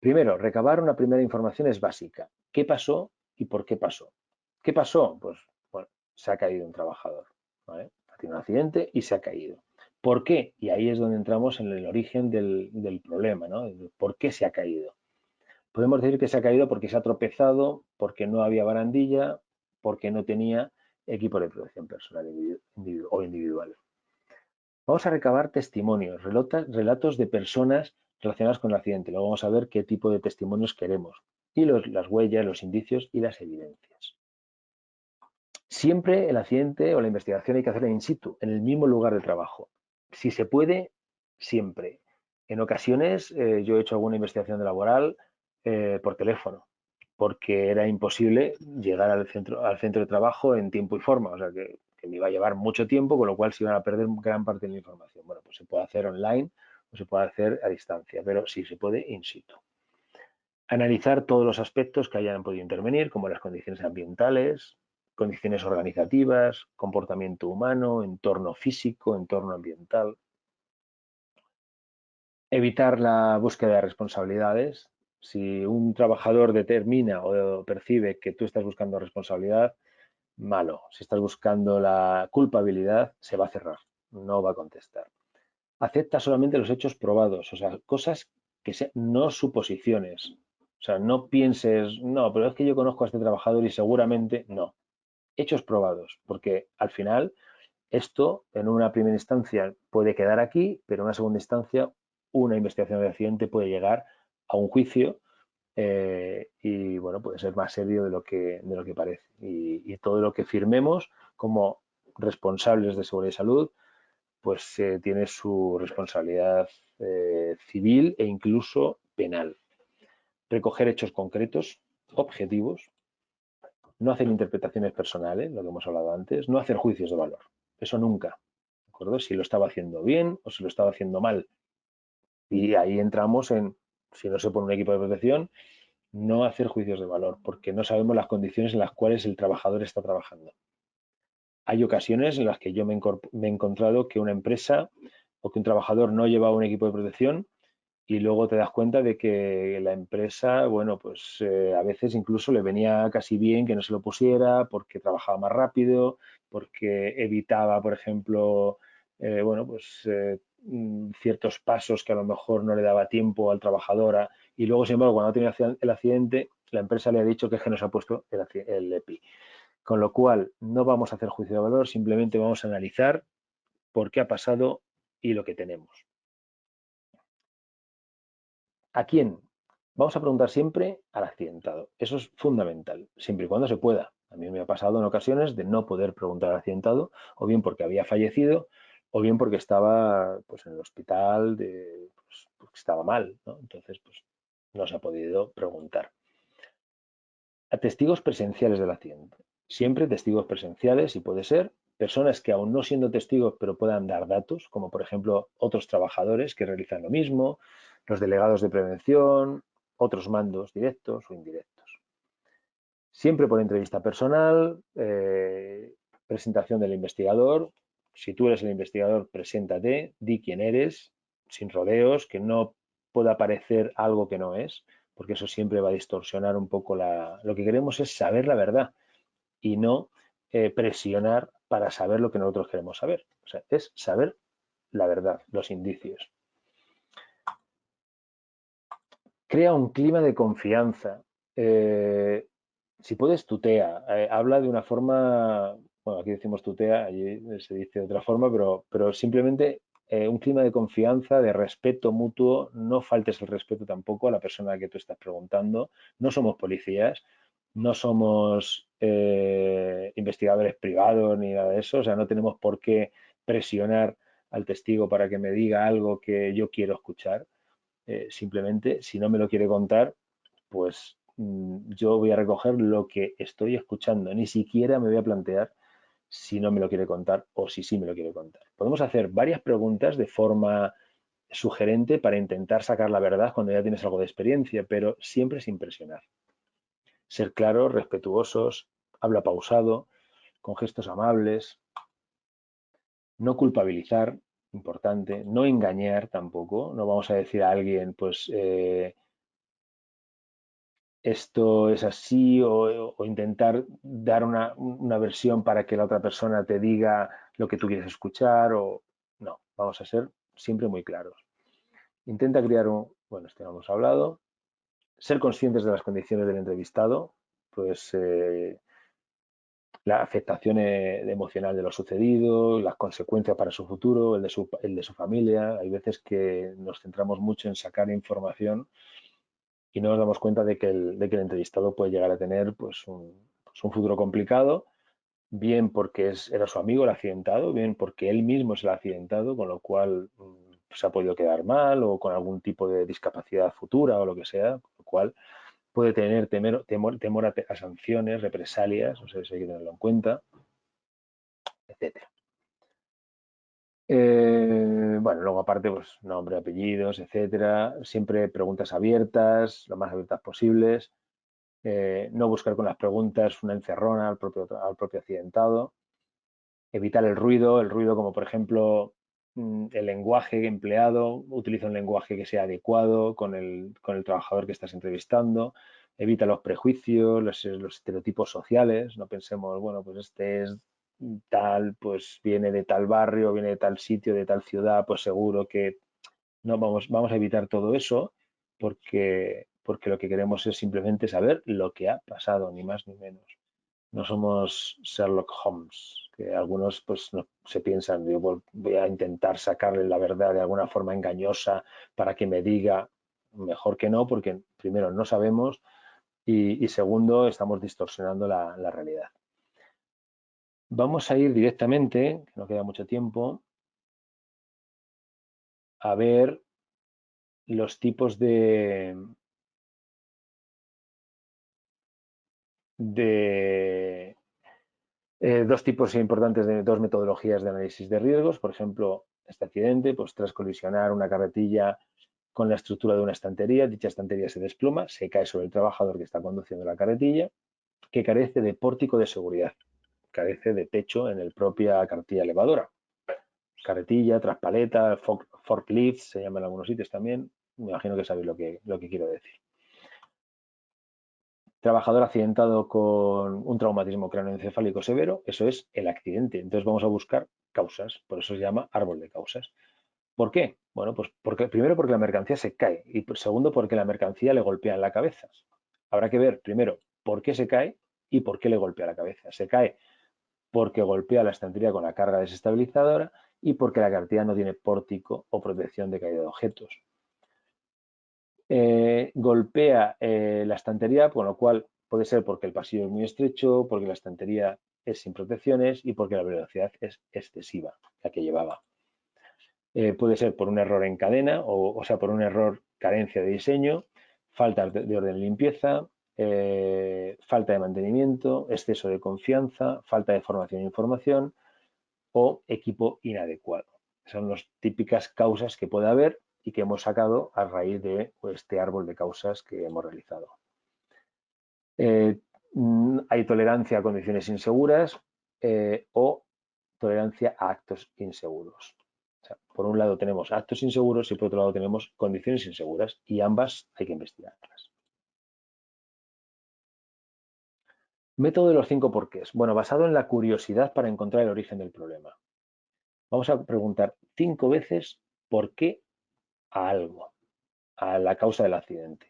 Primero, recabar una primera información es básica. ¿Qué pasó y por qué pasó? ¿Qué pasó? Pues, bueno, se ha caído un trabajador, ¿vale? Ha tenido un accidente y se ha caído. ¿Por qué? Y ahí es donde entramos en el origen del problema, ¿no? ¿Por qué se ha caído? Podemos decir que se ha caído porque se ha tropezado, porque no había barandilla, porque no tenía equipo de protección personal o individual. Vamos a recabar testimonios, relatos de personas relacionadas con el accidente. Luego vamos a ver qué tipo de testimonios queremos y las huellas, los indicios y las evidencias. Siempre el accidente o la investigación hay que hacerla in situ, en el mismo lugar de trabajo. Si se puede, siempre. En ocasiones yo he hecho alguna investigación laboral por teléfono, porque era imposible llegar al centro de trabajo en tiempo y forma, o sea que me iba a llevar mucho tiempo, con lo cual se iban a perder gran parte de la información. Bueno, pues se puede hacer online o se puede hacer a distancia, pero sí se puede in situ. Analizar todos los aspectos que hayan podido intervenir, como las condiciones ambientales, condiciones organizativas, comportamiento humano, entorno físico, entorno ambiental. Evitar la búsqueda de responsabilidades. Si un trabajador determina o percibe que tú estás buscando responsabilidad, malo. Si estás buscando la culpabilidad, se va a cerrar, no va a contestar. Acepta solamente los hechos probados, o sea, cosas que sean, no suposiciones. O sea, no pienses, no, pero es que yo conozco a este trabajador y seguramente no. Hechos probados, porque al final esto en una primera instancia puede quedar aquí, pero en una segunda instancia una investigación de accidente puede llegar a un juicio y bueno, puede ser más serio de lo que parece. Y todo lo que firmemos como responsables de seguridad y salud, pues tiene su responsabilidad civil e incluso penal. Recoger hechos concretos, objetivos, no hacer interpretaciones personales, lo que hemos hablado antes, no hacer juicios de valor. Eso nunca. ¿De acuerdo? Si lo estaba haciendo bien o si lo estaba haciendo mal. Y ahí entramos en, si no se pone un equipo de protección, no hacer juicios de valor, porque no sabemos las condiciones en las cuales el trabajador está trabajando. Hay ocasiones en las que yo me he encontrado que una empresa o que un trabajador no llevaba un equipo de protección y luego te das cuenta de que la empresa, bueno, pues a veces incluso le venía casi bien que no se lo pusiera porque trabajaba más rápido, porque evitaba, por ejemplo, bueno, pues ciertos pasos que a lo mejor no le daba tiempo al trabajador y luego, sin embargo, cuando ha tenido el accidente, la empresa le ha dicho que es que nos ha puesto el EPI. Con lo cual, no vamos a hacer juicio de valor, simplemente vamos a analizar por qué ha pasado y lo que tenemos. ¿A quién? Vamos a preguntar siempre al accidentado. Eso es fundamental, siempre y cuando se pueda. A mí me ha pasado en ocasiones de no poder preguntar al accidentado, o bien porque había fallecido, o bien porque estaba pues, en el hospital, pues, porque estaba mal, ¿no? Entonces, pues no se ha podido preguntar. A testigos presenciales del accidente. Siempre testigos presenciales, si puede ser, personas que aún no siendo testigos pero puedan dar datos, como por ejemplo otros trabajadores que realizan lo mismo, los delegados de prevención, otros mandos directos o indirectos. Siempre por entrevista personal, presentación del investigador. Si tú eres el investigador, preséntate, di quién eres, sin rodeos, que no pueda parecer algo que no es, porque eso siempre va a distorsionar un poco Lo que queremos es saber la verdad y no presionar para saber lo que nosotros queremos saber. O sea, es saber la verdad, los indicios. Crea un clima de confianza. Si puedes, tutea. Habla de una forma, bueno, aquí decimos tutea, allí se dice de otra forma, pero simplemente un clima de confianza, de respeto mutuo. No faltes el respeto tampoco a la persona a la que tú estás preguntando. No somos policías, no somos investigadores privados ni nada de eso. O sea, no tenemos por qué presionar al testigo para que me diga algo que yo quiero escuchar. Simplemente, si no me lo quiere contar, pues yo voy a recoger lo que estoy escuchando. Ni siquiera me voy a plantear si no me lo quiere contar o si sí me lo quiere contar. Podemos hacer varias preguntas de forma sugerente para intentar sacar la verdad cuando ya tienes algo de experiencia, pero siempre sin presionar. Ser claros, respetuosos, habla pausado, con gestos amables, no culpabilizar, importante, no engañar tampoco, no vamos a decir a alguien, pues esto es así o intentar dar una versión para que la otra persona te diga lo que tú quieres escuchar o no, vamos a ser siempre muy claros. Intenta crear bueno, esto ya hemos hablado, ser conscientes de las condiciones del entrevistado, pues la afectación emocional de lo sucedido, las consecuencias para su futuro, el de su familia. Hay veces que nos centramos mucho en sacar información y no nos damos cuenta de que el entrevistado puede llegar a tener pues un futuro complicado, bien porque era su amigo el accidentado, bien porque él mismo es el accidentado, con lo cual se ha podido quedar mal o con algún tipo de discapacidad futura o lo que sea, con lo cual puede tener temor a sanciones, represalias, o sea, eso hay que tenerlo en cuenta, etcétera. Bueno, luego aparte, pues nombre, apellidos, etcétera. Siempre preguntas abiertas, lo más abiertas posibles. No buscar con las preguntas una encerrona al propio accidentado. Evitar el ruido como por ejemplo el lenguaje empleado, utiliza un lenguaje que sea adecuado con el trabajador que estás entrevistando, evita los prejuicios, los estereotipos sociales, no pensemos, bueno, pues este es tal, pues viene de tal barrio, viene de tal sitio, de tal ciudad, pues seguro que no vamos a evitar todo eso porque lo que queremos es simplemente saber lo que ha pasado, ni más ni menos. No somos Sherlock Holmes, que algunos pues se piensan, yo voy a intentar sacarle la verdad de alguna forma engañosa para que me diga, mejor que no, porque primero no sabemos y segundo estamos distorsionando la realidad. Vamos a ir directamente, que no queda mucho tiempo, a ver los tipos de dos tipos importantes de dos metodologías de análisis de riesgos. Por ejemplo, este accidente, pues tras colisionar una carretilla con la estructura de una estantería, dicha estantería se desploma, se cae sobre el trabajador que está conduciendo la carretilla, que carece de pórtico de seguridad, carece de techo en la propia carretilla elevadora. Carretilla, traspaleta, forklift, se llama en algunos sitios también. Me imagino que sabéis lo que quiero decir. Trabajador accidentado con un traumatismo cráneoencefálico severo, eso es el accidente. Entonces vamos a buscar causas, por eso se llama árbol de causas. ¿Por qué? Bueno, pues primero porque la mercancía se cae y segundo porque la mercancía le golpea en la cabeza. Habrá que ver primero por qué se cae y por qué le golpea la cabeza. Se cae porque golpea la estantería con la carga desestabilizadora y porque la carretilla no tiene pórtico o protección de caída de objetos. Golpea la estantería, con lo cual puede ser porque el pasillo es muy estrecho, porque la estantería es sin protecciones y porque la velocidad es excesiva, la que llevaba. Puede ser por un error en cadena, o sea, por un error, carencia de diseño, falta de orden y limpieza, falta de mantenimiento, exceso de confianza, falta de formación e información o equipo inadecuado. Son las típicas causas que puede haber y que hemos sacado a raíz de este árbol de causas que hemos realizado. Hay tolerancia a condiciones inseguras o tolerancia a actos inseguros. O sea, por un lado tenemos actos inseguros y por otro lado tenemos condiciones inseguras y ambas hay que investigarlas. Método de los 5 porqués. Bueno, basado en la curiosidad para encontrar el origen del problema. Vamos a preguntar 5 veces por qué a algo, a la causa del accidente.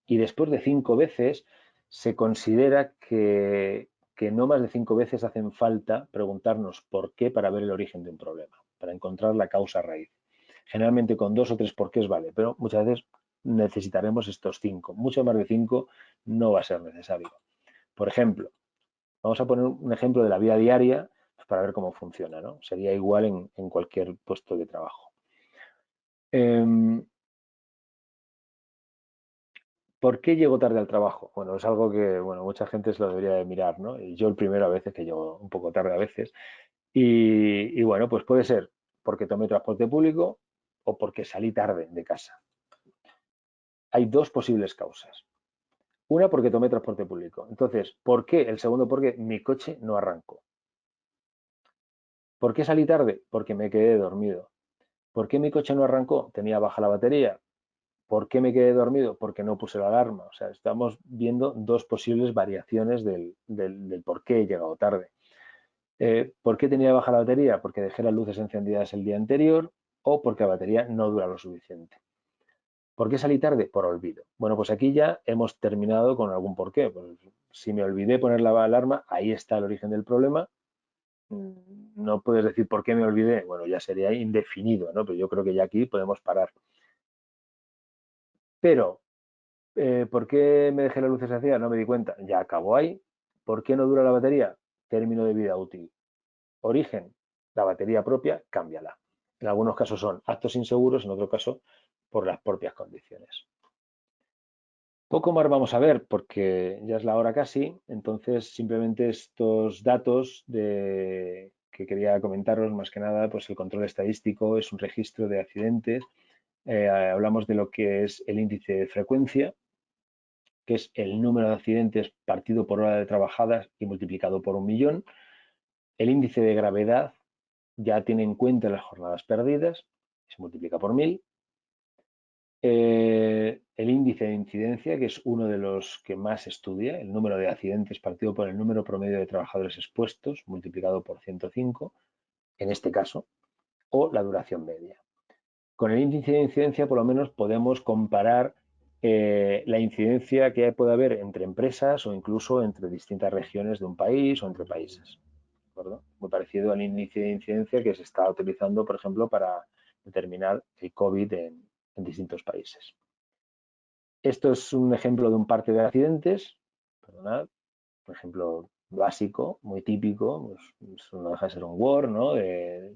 Y después de 5 veces se considera que no más de 5 veces hacen falta preguntarnos por qué para ver el origen de un problema, para encontrar la causa raíz. Generalmente con 2 o 3 porqués vale, pero muchas veces necesitaremos estos 5. Mucho más de 5 no va a ser necesario. Por ejemplo, vamos a poner un ejemplo de la vida diaria para ver cómo funciona, ¿no? Sería igual en cualquier puesto de trabajo. ¿Por qué llego tarde al trabajo? Bueno, es algo que, bueno, mucha gente se lo debería de mirar, ¿no? Y yo el primero a veces, que llego un poco tarde a veces. Y bueno, pues puede ser porque tomé transporte público o porque salí tarde de casa. Hay dos posibles causas. Una, porque tomé transporte público. Entonces, ¿por qué? El segundo, porque mi coche no arrancó. ¿Por qué salí tarde? Porque me quedé dormido. ¿Por qué mi coche no arrancó? Tenía baja la batería. ¿Por qué me quedé dormido? Porque no puse la alarma. O sea, estamos viendo dos posibles variaciones del por qué he llegado tarde. ¿Por qué tenía baja la batería? Porque dejé las luces encendidas el día anterior o porque la batería no dura lo suficiente. ¿Por qué salí tarde? Por olvido. Bueno, pues aquí ya hemos terminado con algún porqué. Pues, si me olvidé poner la alarma, ahí está el origen del problema. No puedes decir por qué me olvidé. Bueno, ya sería indefinido, ¿no? Pero yo creo que ya aquí podemos parar. Pero, ¿por qué me dejé las luces encendidas? No me di cuenta. Ya acabó ahí. ¿Por qué no dura la batería? Término de vida útil. Origen, la batería propia, cámbiala. En algunos casos son actos inseguros, en otro caso por las propias condiciones. Poco más vamos a ver porque ya es la hora casi, entonces simplemente estos datos que quería comentaros más que nada, pues el control estadístico es un registro de accidentes. Hablamos de lo que es el índice de frecuencia, que es el número de accidentes partido por hora de trabajadas y multiplicado por 1.000.000. El índice de gravedad ya tiene en cuenta las jornadas perdidas, se multiplica por 1.000. El índice de incidencia, que es uno de los que más estudia, el número de accidentes partido por el número promedio de trabajadores expuestos, multiplicado por 105, en este caso, o la duración media. Con el índice de incidencia, por lo menos, podemos comparar la incidencia que puede haber entre empresas o incluso entre distintas regiones de un país o entre países. ¿De acuerdo? Muy parecido al índice de incidencia que se está utilizando, por ejemplo, para determinar el COVID en distintos países. Esto es un ejemplo de un parque de accidentes, perdonad, por ejemplo, básico, muy típico, pues no deja de ser un Word, ¿no? De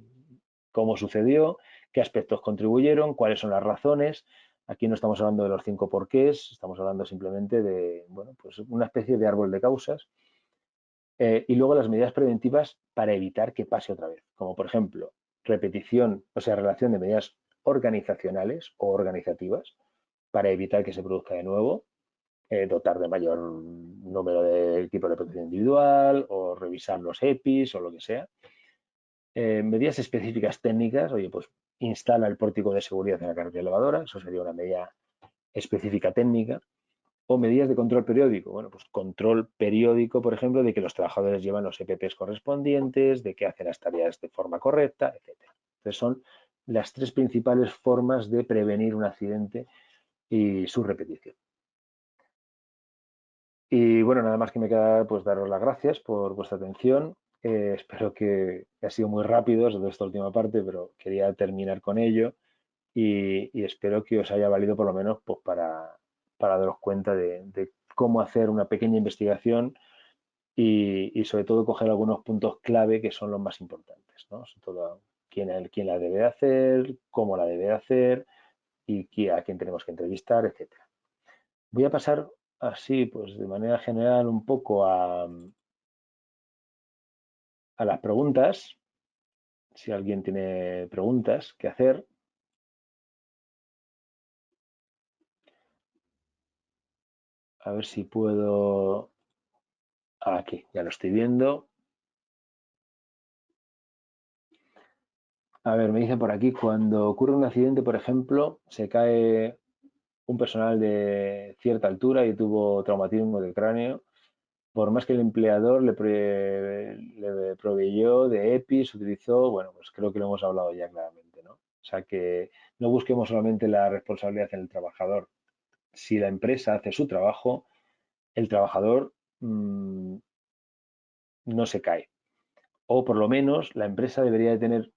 cómo sucedió, qué aspectos contribuyeron, cuáles son las razones. Aquí no estamos hablando de los 5 porqués, estamos hablando simplemente de, bueno, pues una especie de árbol de causas. Y luego las medidas preventivas para evitar que pase otra vez, como por ejemplo, repetición, o sea, relación de medidas organizacionales o organizativas para evitar que se produzca de nuevo, dotar de mayor número de equipos de protección individual o revisar los EPIs o lo que sea. Medidas específicas técnicas, oye, pues instala el pórtico de seguridad en la carretera elevadora, eso sería una medida específica técnica. O medidas de control periódico, bueno, pues control periódico, por ejemplo, de que los trabajadores llevan los EPPs correspondientes, de que hacen las tareas de forma correcta, etcétera. Entonces son las tres principales formas de prevenir un accidente y su repetición. Y bueno, nada más que me queda pues daros las gracias por vuestra atención. Espero que ha sido muy rápido sobre esta última parte, pero quería terminar con ello y espero que os haya valido por lo menos pues, para daros cuenta de cómo hacer una pequeña investigación y sobre todo coger algunos puntos clave que son los más importantes, ¿no? Sobre todo quién la debe hacer, cómo la debe hacer y a quién tenemos que entrevistar, etcétera. Voy a pasar así, pues de manera general, un poco a las preguntas, si alguien tiene preguntas que hacer. A ver si puedo... Aquí, ya lo estoy viendo. A ver, me dicen por aquí, cuando ocurre un accidente, por ejemplo, se cae un personal de cierta altura y tuvo traumatismo del cráneo, por más que el empleador le proveyó de EPIs, utilizó, bueno, pues creo que lo hemos hablado ya claramente, ¿no? O sea que no busquemos solamente la responsabilidad en el trabajador. Si la empresa hace su trabajo, el trabajador no se cae. O por lo menos la empresa debería de tener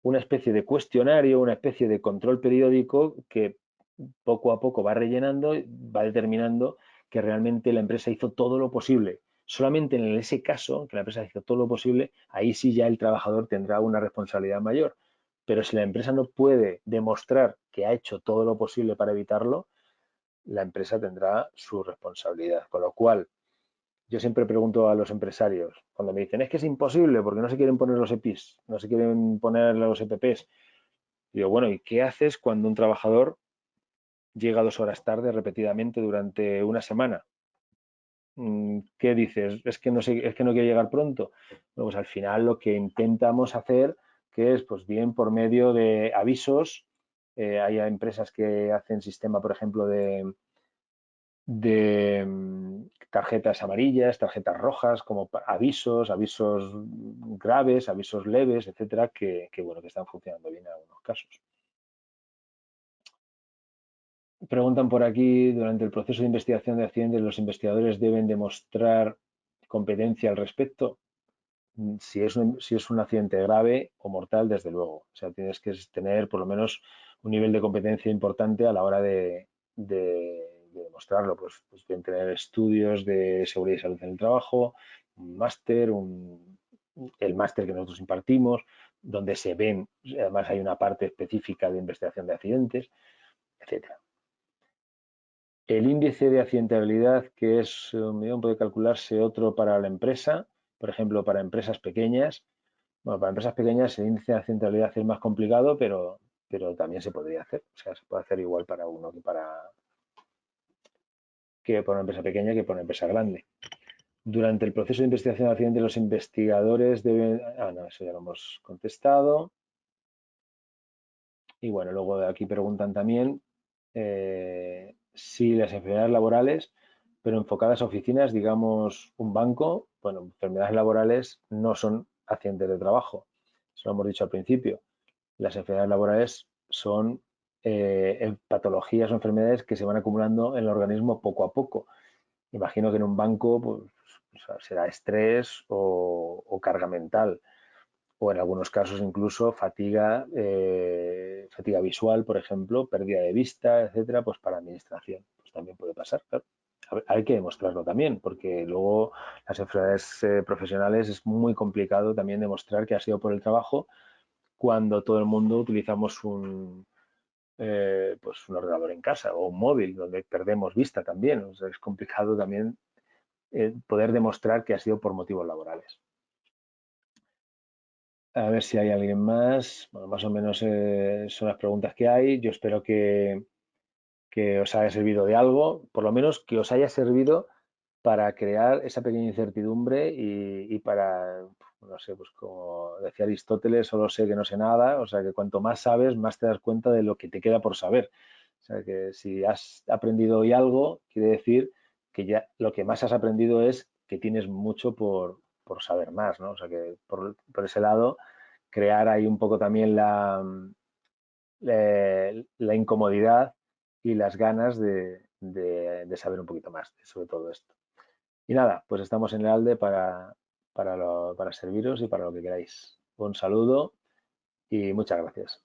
una especie de cuestionario, una especie de control periódico que poco a poco va rellenando, va determinando que realmente la empresa hizo todo lo posible. Solamente en ese caso, que la empresa hizo todo lo posible, ahí sí ya el trabajador tendrá una responsabilidad mayor. Pero si la empresa no puede demostrar que ha hecho todo lo posible para evitarlo, la empresa tendrá su responsabilidad. Con lo cual, yo siempre pregunto a los empresarios, cuando me dicen, es que es imposible porque no se quieren poner los EPIs, no se quieren poner los EPPs. Digo, bueno, ¿y qué haces cuando un trabajador llega 2 horas tarde repetidamente durante una semana? ¿Qué dices? Es que no sé, es que no quiero llegar pronto. Bueno, pues al final lo que intentamos hacer, que es pues bien por medio de avisos, hay empresas que hacen sistema, por ejemplo, de tarjetas amarillas, tarjetas rojas, como avisos, avisos graves, avisos leves, etcétera, que bueno, que están funcionando bien en algunos casos. Preguntan por aquí, durante el proceso de investigación de accidentes, los investigadores deben demostrar competencia al respecto. Si es un accidente grave o mortal, desde luego. O sea, tienes que tener por lo menos un nivel de competencia importante a la hora de demostrarlo. Pues bien tener estudios de seguridad y salud en el trabajo, un máster, el máster que nosotros impartimos, donde se ven, además hay una parte específica de investigación de accidentes, etcétera. El índice de accidentabilidad, que es 1 millón, puede calcularse otro para la empresa, por ejemplo, para empresas pequeñas. Bueno, para empresas pequeñas el índice de accidentabilidad es más complicado, pero también se podría hacer. O sea, se puede hacer igual para uno que para una empresa pequeña que para una empresa grande. Durante el proceso de investigación de accidentes, los investigadores deben... Ah, no, eso ya lo hemos contestado. Y bueno, luego de aquí preguntan también si las enfermedades laborales, pero enfocadas a oficinas, digamos un banco, bueno, enfermedades laborales no son accidentes de trabajo. Eso lo hemos dicho al principio. Las enfermedades laborales son patologías o enfermedades que se van acumulando en el organismo poco a poco. Imagino que en un banco pues, será estrés o carga mental, o en algunos casos incluso fatiga visual, por ejemplo, pérdida de vista, etcétera, pues para administración. Pues también puede pasar, claro. Hay que demostrarlo también, porque luego las enfermedades profesionales es muy complicado también demostrar que ha sido por el trabajo cuando todo el mundo utilizamos pues un ordenador en casa o un móvil donde perdemos vista también. O sea, es complicado también poder demostrar que ha sido por motivos laborales. A ver si hay alguien más. Bueno, más o menos son las preguntas que hay. Yo espero que os haya servido de algo, por lo menos que os haya servido para crear esa pequeña incertidumbre y para, no sé, pues como decía Aristóteles, solo sé que no sé nada, o sea que cuanto más sabes, más te das cuenta de lo que te queda por saber. O sea que si has aprendido hoy algo, quiere decir que ya lo que más has aprendido es que tienes mucho por saber más, ¿no? O sea que por ese lado, crear ahí un poco también la incomodidad y las ganas de saber un poquito más sobre todo esto. Y nada, pues estamos en el ALDE para serviros y para lo que queráis. Un saludo y muchas gracias.